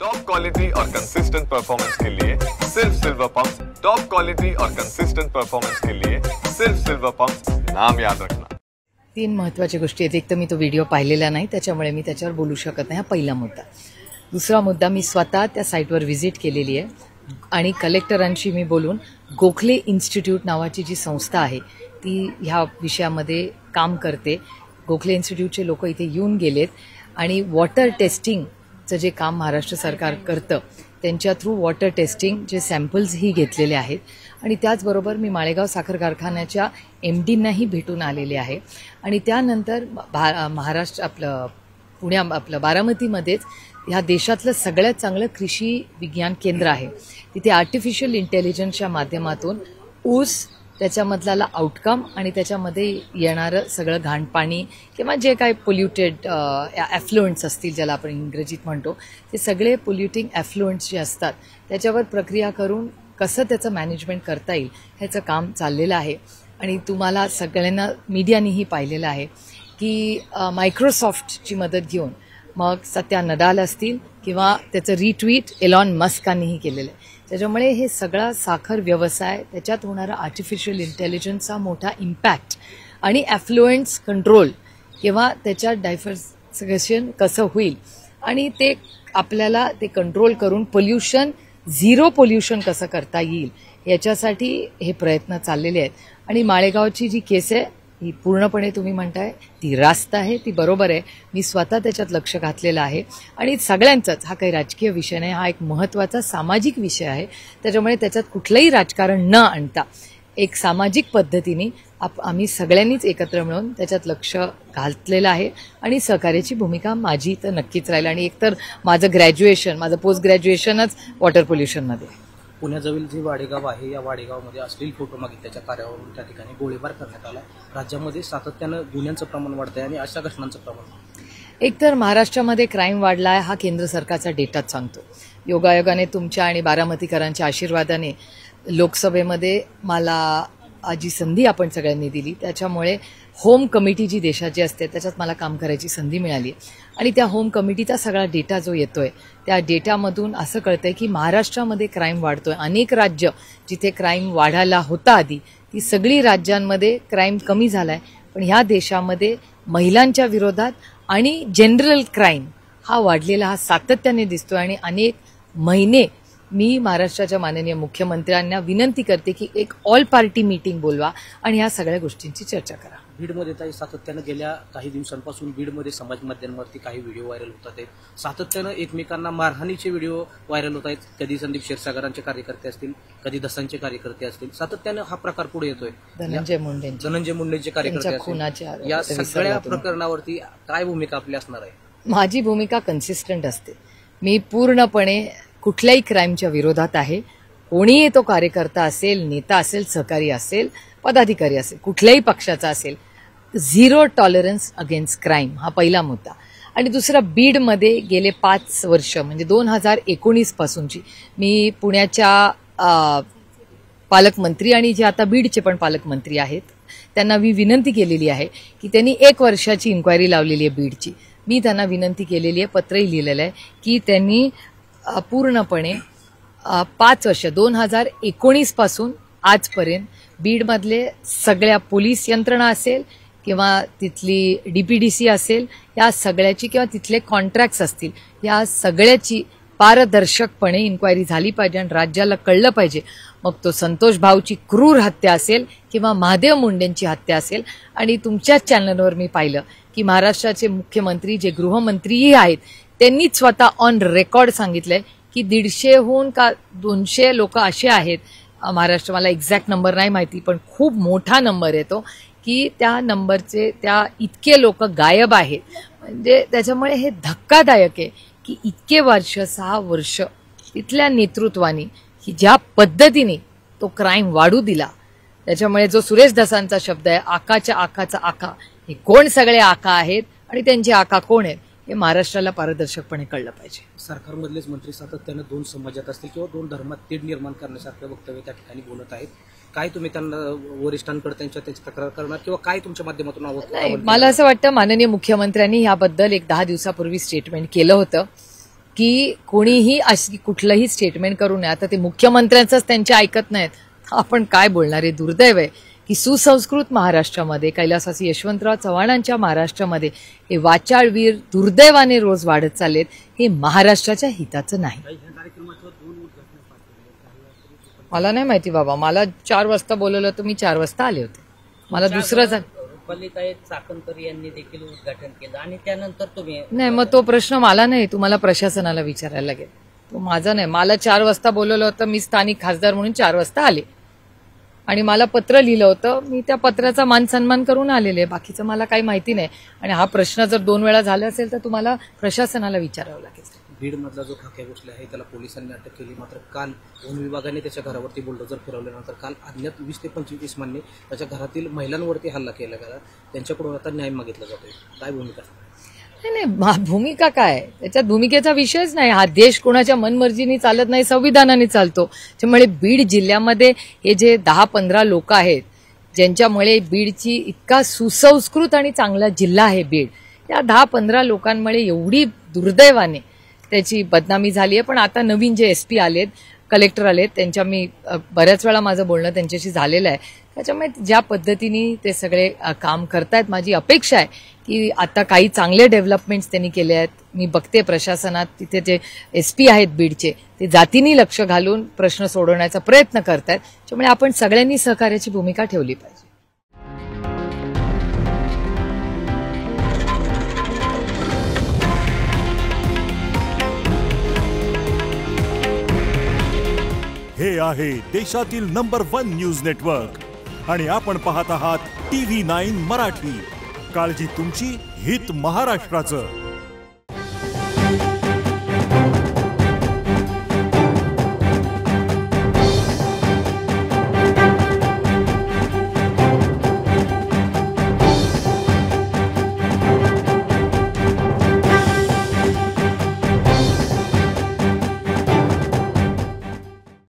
Top quality और consistent performance के लिए सिर्फ सिल्वर पंप्स। टॉप क्वालिटी और कंसिस्टेंट परफॉर्मेंस के लिए सिर्फ सिल्वर पंप्स, नाम याद रखना। 3 महत्त्वाच्या गोष्टी आहेत। एक तर मी तो व्हिडिओ पाहिलेला नाही, त्याच्यामुळे मी त्याच्यावर बोलू शकत नाही। हा पहिला मुद्दा। दुसरा मुद्दा, मी स्वतः त्या साईटवर व्हिजिट केलेली आहे आणि कलेक्टरांशी मी बोलून गोखले इन्स्टिट्यूट नावाची जी संस्था आहे ती ह्या विषयामध्ये काम करते। गोखले इन्स्टिट्यूटचे लोक इथे येऊन गेलेत आणि वॉटर टेस्टिंगचं जे काम महाराष्ट्र सरकार करतं त्यांच्या थ्रू वॉटर टेस्टिंग जे सॅम्पल्सही घेतलेले आहेत आणि त्याचबरोबर मी माळेगाव साखर कारखान्याच्या MDंनाही भेटून आलेले आहे आणि त्यानंतर महाराष्ट्र आपलं बारामतीमध्येच ह्या देशातलं सगळ्यात चांगलं कृषी विज्ञान केंद्र आहे। तिथे आर्टिफिशियल इंटेलिजन्सच्या माध्यमातून ऊस, त्याच्यामधला आउटकम आणि त्याच्यामध्ये येणारं सगळं घाणपाणी किंवा जे काही पोल्युटेड ॲफ्लुएंट्स असतील ज्याला आपण इंग्रजीत म्हणतो, ते सगळे पोल्युटिंग ॲफ्लुएंट्स जे असतात त्याच्यावर प्रक्रिया करून कसं त्याचं मॅनेजमेंट करता येईल ह्याचं काम चाललेलं आहे। आणि तुम्हाला सगळ्यांना मीडियानेही पाहिलेलं आहे की मायक्रोसॉफ्टची मदत घेऊन मग सत्या नडाल असतील किंवा त्याचं रिट्वीट एलॉन मस्कांनीही केलेलं आहे। त्याच्यामुळे हे सगळा साखर व्यवसाय, त्याच्यात होणारा आर्टिफिशियल इंटेलिजन्सचा मोठा इम्पॅक्ट आणि ॲफ्लुएंट्स कंट्रोल किंवा त्याच्यात डायव्हर्सिफिकेशन कसं होईल आणि ते आपल्याला ते कंट्रोल करून पोल्युशन, झिरो पोल्युशन कसं करता येईल याच्यासाठी हे प्रयत्न चाललेले आहेत। आणि माळेगावची जी केस आहे ही पूर्णपणे तुम्ही म्हणताय ती रास्त आहे, ती बरोबर आहे। मी स्वतः त्याच्यात लक्ष घातलेलं आहे आणि सगळ्यांचाच हा काही राजकीय विषय नाही, हा एक महत्त्वाचा सामाजिक विषय आहे। त्याच्यामुळे त्याच्यात कुठलंही राजकारण न आणता एक सामाजिक पद्धतीने आम्ही सगळ्यांनीच एकत्र मिळून त्याच्यात लक्ष घातलेलं आहे आणि सहकार्याची भूमिका माझी तर नक्कीच राहील। आणि एकतर माझं पोस्ट ग्रॅज्युएशनच वॉटर पोल्युशनमध्ये। पुण्याजवळ जे वाडेगाव आहे या वाडेगावमध्ये अश्लील फोटो मागितल्याच्या कार्यावरून त्या ठिकाणी गोळीबार करण्यात आला। राज्यामध्ये सातत्यानं गुन्ह्यांचं प्रमाण वाढत आहे आणि अशा घटनांचं प्रमाण। एकतर महाराष्ट्रामध्ये क्राईम वाढला आहे हा केंद्र सरकारचा डेटाच सांगतो। योगायोगाने तुमच्या आणि बारामतीकरांच्या आशीर्वादाने लोकसभेमध्ये मला जी संधी आपण सगळ्यांनी दिली त्याच्यामुळे होम कमिटी जी देशाची असते त्याच्यात मला काम करायची संधी मिळाली आणि त्या होम कमिटीचा सगळा डेटा जो येतोय त्या डेटामधून असं कळतंय की महाराष्ट्रामध्ये क्राईम वाढतोय। अनेक राज्य जिथे क्राईम वाढायला होता आधी ती सगळी राज्यांमध्ये क्राईम कमी झालाय, पण ह्या देशामध्ये महिलांच्या विरोधात आणि जनरल क्राईम हा वाढलेला हा सातत्याने दिसतोय। आणि अनेक महिने मी महाराष्ट्राच्या माननीय मुख्यमंत्र्यांना विनंती करते की एक ऑल पार्टी मीटिंग बोलवा आणि ह्या सगळ्या गोष्टींची चर्चा करा। बीडमध्ये ताई सातत्यानं गेल्या काही दिवसांपासून बीडमध्ये समाज माध्यमांवरती काही व्हिडिओ व्हायरल होतात आहेत। सातत्यानं एकमेकांना मारहाणीचे व्हिडिओ व्हायरल होत आहेत। कधी संदीप क्षीरसागरांचे कार्यकर्ते असतील, कधी दसांचे कार्यकर्ते असतील, सातत्यानं हा प्रकार पुढे येतोय। धनंजय मुंडेंचे कार्यकर्ते असतील, या सगळ्या प्रकरणावरती काय भूमिका आपली असणार आहे? माझी भूमिका कन्सिस्टंट असते। मी पूर्णपणे कुठल्याही क्राईमच्या विरोधात आहे। कोणीही तो कार्यकर्ता असेल, नेता असेल, सहकारी असेल, पदाधिकारी असेल, कुठल्याही पक्षाचा असेल, झिरो टॉलरन्स अगेन्स्ट क्राईम हा पहिला मुद्दा। आणि दुसरा, बीडमध्ये गेले 5 वर्ष म्हणजे 2019 पासूनची मी पुण्याच्या पालकमंत्री आणि जे आता बीडचे पण पालकमंत्री आहेत त्यांना मी विनंती केलेली आहे की त्यांनी 1 वर्षाची इन्क्वायरी लावलेली आहे बीडची। मी त्यांना विनंती केलेली आहे, पत्रही लिहिलेलं आहे की त्यांनी पूर्णपणे 5 वर्ष 2019 पासून आजपर्यंत बीडमधले सगळ्या पोलीस यंत्रणा असेल किंवा तिथली DPDC असेल, या सगळ्याची किंवा तिथले कॉन्ट्रॅक्ट्स असतील, या सगळ्याची पारदर्शकपणे इन्क्वायरी झाली पाहिजे आणि राज्याला कळलं पाहिजे। मग तो संतोष भाऊची क्रूर हत्या असेल किंवा महादेव मुंडेंची हत्या असेल। आणि तुमच्याच चॅनलवर मी पाहिलं की महाराष्ट्राचे मुख्यमंत्री जे गृहमंत्रीही आहेत त्यांनीच स्वतः ऑन रेकॉर्ड सांगितलंय की 150हून का 200 लोक असे आहेत महाराष्ट्र, मला एक्झॅक्ट नंबर नाही माहिती पण खूप मोठा नंबर येतो की त्या नंबरचे त्या इतके लोक गायब आहेत। म्हणजे त्याच्यामुळे हे धक्कादायक आहे की इतके वर्ष 6 वर्ष तिथल्या नेतृत्वाने की ज्या पद्धतीने तो क्राईम वाढू दिला। त्याच्यामुळे जो सुरेश धसांचा शब्द आहे आकाच्या आकाचा आका, हे कोण सगळे आका आहेत आणि त्यांचे आका कोण आहेत हे महाराष्ट्राला पारदर्शकपणे कळलं पाहिजे। सरकारमधलेच मंत्री सातत्यानं 2 समाजात असतील किंवा 2 धर्मात तेढ निर्माण करण्यासारखं वक्तव्य त्या ठिकाणी बोलत आहेत। काय तुम्ही त्यांना वरिष्ठांकडे त्यांची तक्रार करणार किंवा काय तुमच्या माध्यमातून? मला असं वाटतं माननीय मुख्यमंत्र्यांनी याबद्दल एक 10 दिवसापूर्वी स्टेटमेंट केलं होतं की कोणीही अशी कुठलंही स्टेटमेंट करू नये. आता ते मुख्यमंत्र्यांचंच त्यांच्या ऐकत नाहीत, आपण काय बोलणार आहे. दुर्दैव आहे की सुसंस्कृत महाराष्ट्रामध्ये, कैलासवासी यशवंतराव चव्हाणांच्या महाराष्ट्रामध्ये हे वाचाळवीर दुर्दैवाने रोज वाढत चाललेत. हे महाराष्ट्राच्या हिताचं नाही. मला नाही माहिती बाबा, मला 4 वाजता बोलवलं तर मी 4 वाजता आले होते. मला दुसरं रुपालीताई चाकणकर यांनी देखील उद्घाटन केलं आणि त्यानंतर तुम्ही नाही, मग तो प्रश्न मला नाही, तुम्हाला प्रशासनाला विचारायला लागेल. तो माझा नाही. मला 4 वाजता बोलवलं होतं, मी स्थानिक खासदार म्हणून 4 वाजता आले आणि मला पत्र लिहिलं होतं, मी त्या पत्राचा मान सन्मान करून आलेले. बाकीचं मला काही माहिती नाही. आणि हा प्रश्न जर 2 वेळा झाला असेल तर तुम्हाला प्रशासनाला विचारावं लागेल. बीडमधला जो खाक्या घुसला आहे त्याला पोलिसांनी अटक केली, मात्र काल वन विभागाने त्याच्या घरावरती बुलडोजर फिरवल्यानंतर काल अज्ञात 20 ते 25 इसमांनी त्याच्या घरातील महिलांवरती हल्ला केला गेला. त्यांच्याकडून आता न्याय मागितला जातोय. काय भूमिका? नाही, भूमिका काय, त्याच्यात भूमिकेचा विषयच नाही. हा देश कोणाच्या मनमर्जीने चालत नाही, संविधानाने चालतो. त्यामुळे बीड जिल्ह्यामध्ये हे जे 10-15 लोक आहेत ज्यांच्यामुळे बीडची इतका सुसंस्कृत आणि चांगला जिल्हा आहे बीड, या 10-15 लोकांमुळे एवढी दुर्दैवाने त्याची बदनामी झाली आहे. पण आता नवीन जे SP आलेत, कलेक्टर आलेत, त्यांच्या मी बऱ्याच वेळा माझं बोलणं त्यांच्याशी झालेलं आहे. त्याच्यामुळे ज्या पद्धतीने ते सगळे काम करतायत, माझी अपेक्षा आहे की आता काही चांगले डेव्हलपमेंट्स त्यांनी केले आहेत. मी बघते प्रशासनात तिथे जे SP आहेत बीडचे, ते जातीने लक्ष घालून प्रश्न सोडवण्याचा प्रयत्न करतायत. त्यामुळे आपण सगळ्यांनी सहकार्याची भूमिका ठेवली पाहिजे. हे आहे देशातील नंबर 1 न्यूज नेटवर्क आणि आपण पाहत आहात TV9 मराठी. काळजी तुमची, हित महाराष्ट्राचं.